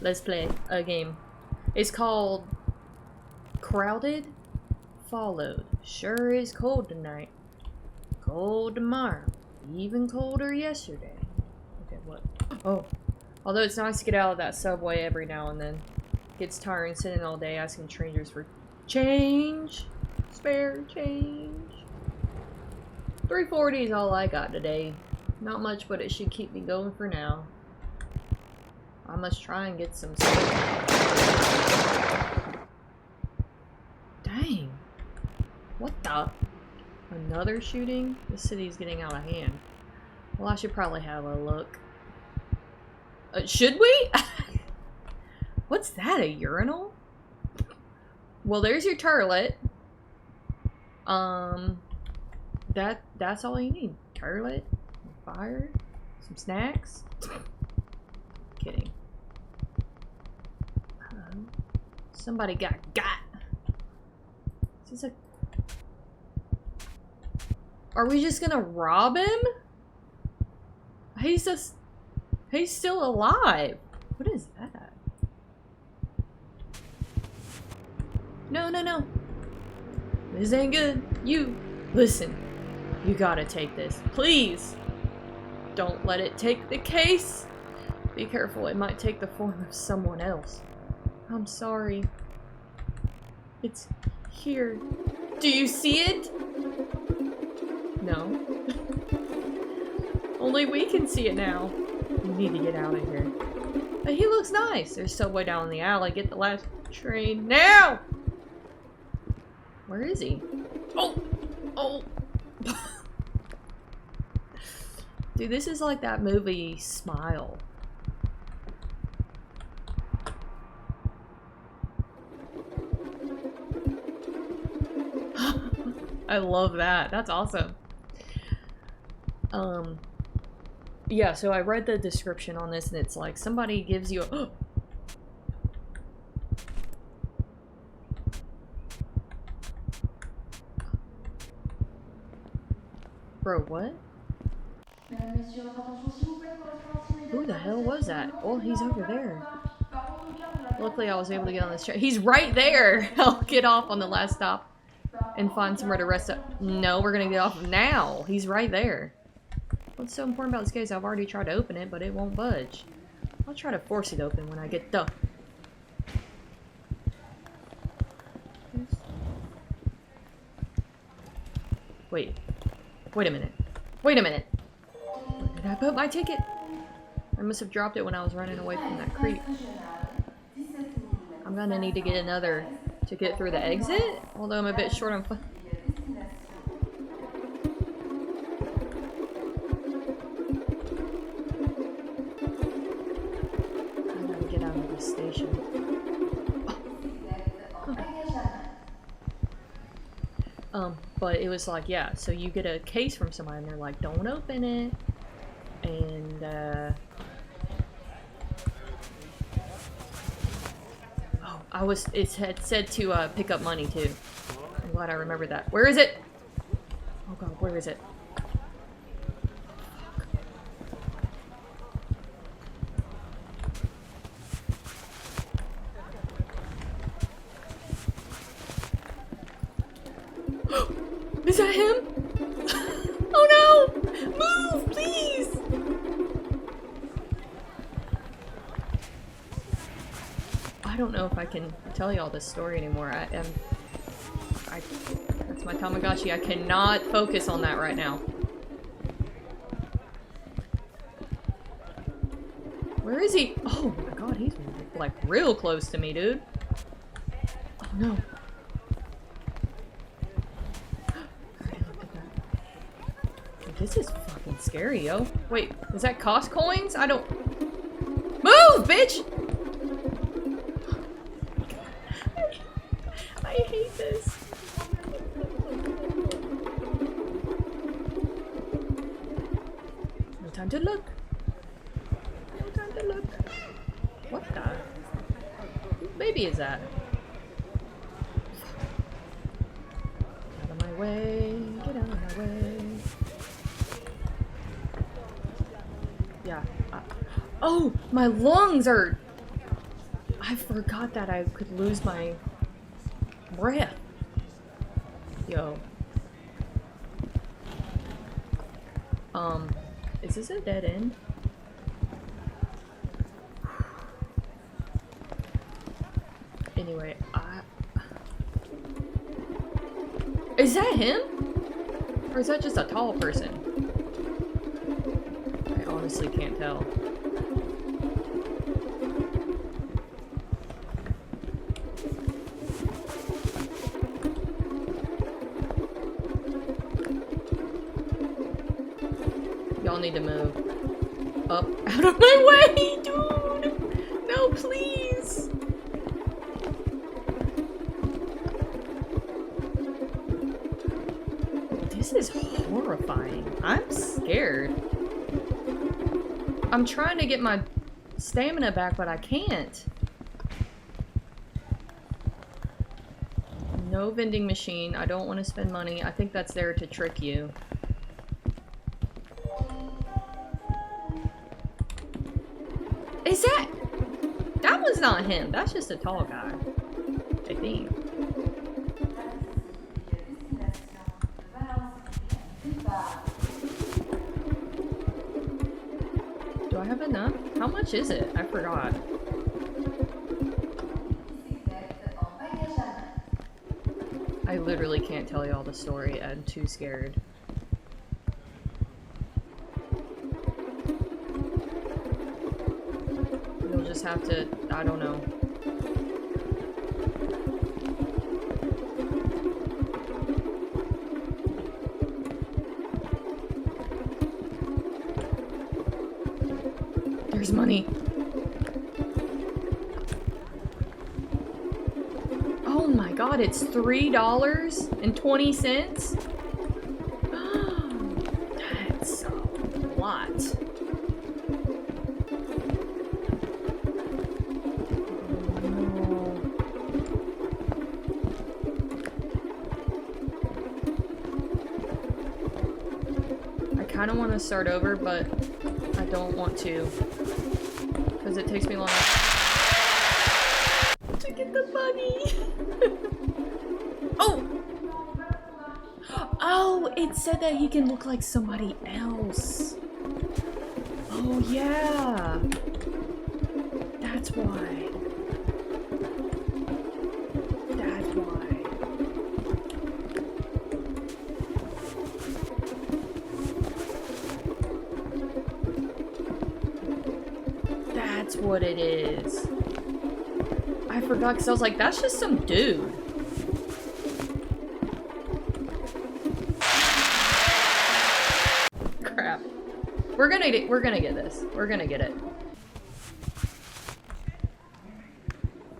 let's play a game. It's called CROWDED.FOLLOWED. Sure is cold tonight. Cold tomorrow. Even colder yesterday. Okay, what? Oh. Although it's nice to get out of that subway every now and then. Gets tiring sitting all day asking strangers for change. Spare change. 340 is all I got today. Not much, but it should keep me going for now. I must try and get some sleep. Dang. What the? Another shooting? This city's getting out of hand. Well, I should probably have a look. Should we? What's that, a urinal? Well, there's your toilet. That's all you need. Toilet, fire, some snacks. Kidding. Somebody got. Is this a... Are we just gonna rob him? He's still alive. What is that? No. This ain't good. You, listen. You gotta take this. Please. Don't let it take the case. Be careful, it might take the form of someone else. I'm sorry. It's here. Do you see it? No. Only we can see it now. We need to get out of here. But he looks nice. There's subway down the alley. Get the last train now! Where is he? Oh! Dude, this is like that movie Smile. I love that. That's awesome. Yeah, so I read the description on this and it's like somebody gives you a Bro, what? Who the hell was that? Oh, he's over there. Luckily I was able to get on this train. He's right there! I'll get off on the last stop and find somewhere to rest up. No, we're gonna get off now. He's right there. What's so important about this case? I've already tried to open it, but it won't budge. I'll try to force it open when I get the... Wait a minute. Where did I put my ticket? I must have dropped it when I was running away from that creep. I'm gonna need to get another to get through the exit, although I'm a bit short on funds. I gotta get out of this station. But it was like, yeah, so you get a case from somebody and they're like, don't open it. And, it had said to, pick up money too. I'm glad I remembered that. Where is it? Oh god, where is it? Is that him? Oh no! Move, please! I don't know if I can tell y'all this story anymore. That's my Tamagotchi. I cannot focus on that right now. Where is he? Oh my god, he's like real close to me, dude. Oh no. This is fucking scary, yo. Wait, does that cost coins? I don't... Move, bitch! I hate this. No time to look. No time to look. What the? Whose baby is that? Get out of my way. Get out of my way. Yeah. Oh, my lungs are I forgot that I could lose my breath. Yo. Is this a dead end? Anyway, is that him? Or is that just a tall person? I honestly can't tell. Y'all need to move up out of my way, dude! No, please! This is horrifying. I'm scared. I'm trying to get my stamina back, but I can't. No vending machine. I don't want to spend money. I think that's there to trick you. Is that? That was not him. That's just a tall guy. I think. Do I have enough? How much is it? I forgot. I literally can't tell y'all the story. I'm too scared. You'll just have to, I don't know. There's money. Oh my god, it's $3.20? That's a lot. I kind of want to start over, but I don't want to. Because it takes me long enough to get the money. Oh! Oh, it said that he can look like somebody else. Oh, yeah. That's why. That's why. That's what it is. I forgot because I was like, that's just some dude. Crap. We're gonna get this. We're gonna get it.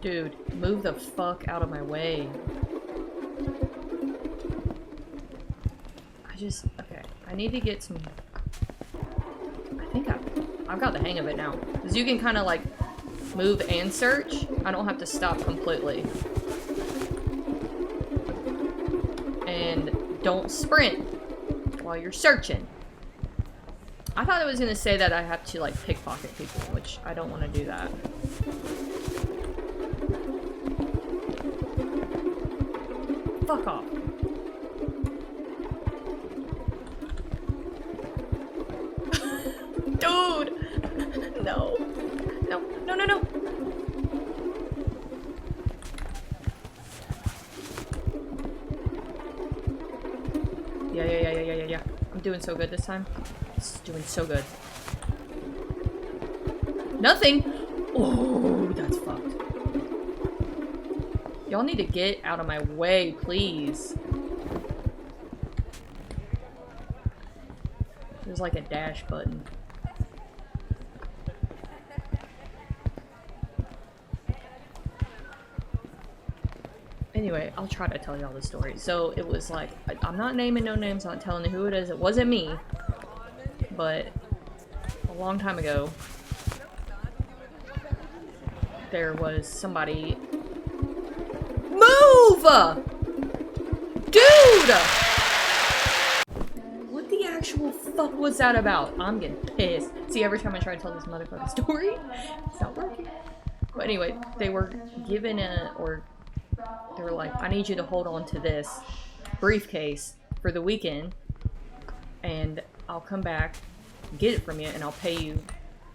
Dude, move the fuck out of my way. Okay. I need to get some. I think I've got the hang of it now. Because you can kind of like move and search. I don't have to stop completely. And don't sprint while you're searching. I thought it was going to say that I have to like pickpocket people, which I don't want to do that. Fuck off. Dude! No. No, no, no, no. Yeah. I'm doing so good this time. This is doing so good. Nothing! Oh, that's fucked. Y'all need to get out of my way, please. There's like a dash button. Anyway, I'll try to tell y'all the story. So it was like, I'm not naming no names, I'm not telling you who it is. It wasn't me. But a long time ago, there was somebody. Move! Dude! What the actual fuck was that about? I'm getting pissed. See, every time I try to tell this motherfucking story, it's not working. But anyway, they were given they were like, I need you to hold on to this briefcase for the weekend, and I'll come back, get it from you, and I'll pay you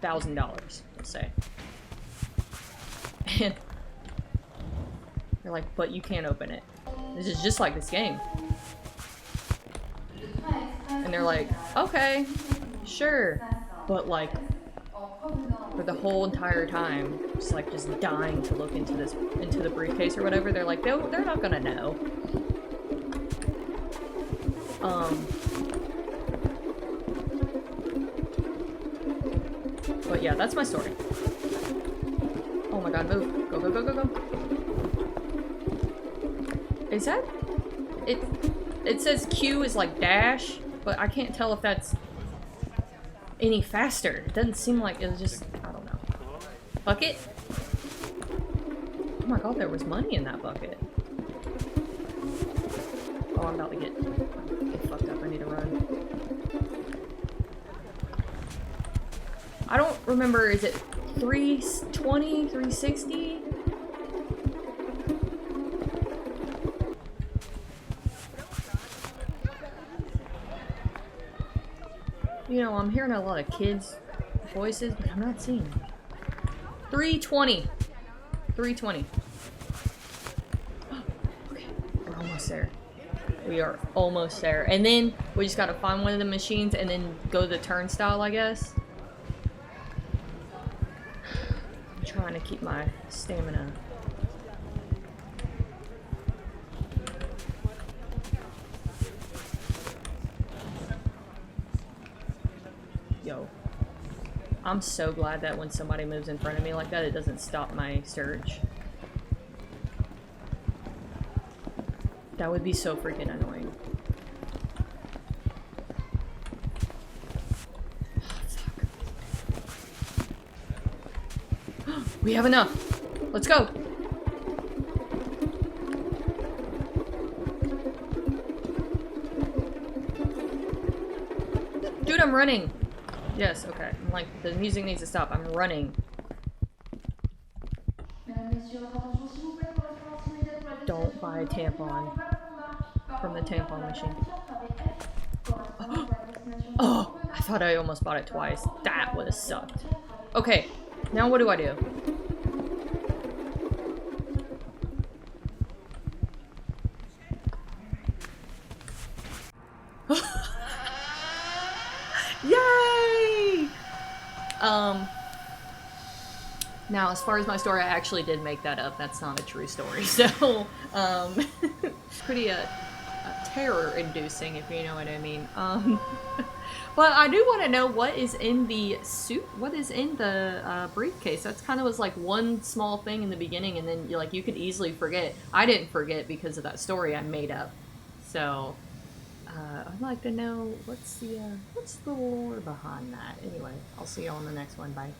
$1,000, let's say. And they're like, but you can't open it. This is just like this game. And they're like, okay, sure. But like, for the whole entire time, just dying to look into the briefcase or whatever, they're like, they're not gonna know. But yeah, that's my story. Oh my god, move. Go, go, go, go, go. Is that... It says Q is like dash, but I can't tell if that's any faster. It doesn't seem like it was just... I don't know. Bucket? Oh my god, there was money in that bucket. Oh, I'm about to get fucked up. I need to run. I don't remember, is it 320, 360? You know, I'm hearing a lot of kids' voices, but I'm not seeing them. 320. 320. Okay, we're almost there. We are almost there. And then we just gotta find one of the machines and then go to the turnstile, I guess. I'm trying to keep my stamina. Yo. I'm so glad that when somebody moves in front of me like that, it doesn't stop my search. That would be so freaking annoying. Oh, we have enough. Let's go. Dude, I'm running. Yes, okay. I'm like, the music needs to stop. I'm running. Don't buy a tampon from the tampon machine. Oh, I thought I almost bought it twice. That would have sucked. Okay, now what do I do? Yay! Now, as far as my story, I actually did make that up. That's not a true story. So, pretty terror-inducing, if you know what I mean. But I do want to know what is in the suit. What is in the briefcase? That's kind of was like one small thing in the beginning, and then you could easily forget. I didn't forget because of that story I made up. So, I'd like to know what's the lore behind that. Anyway, I'll see you on the next one. Bye.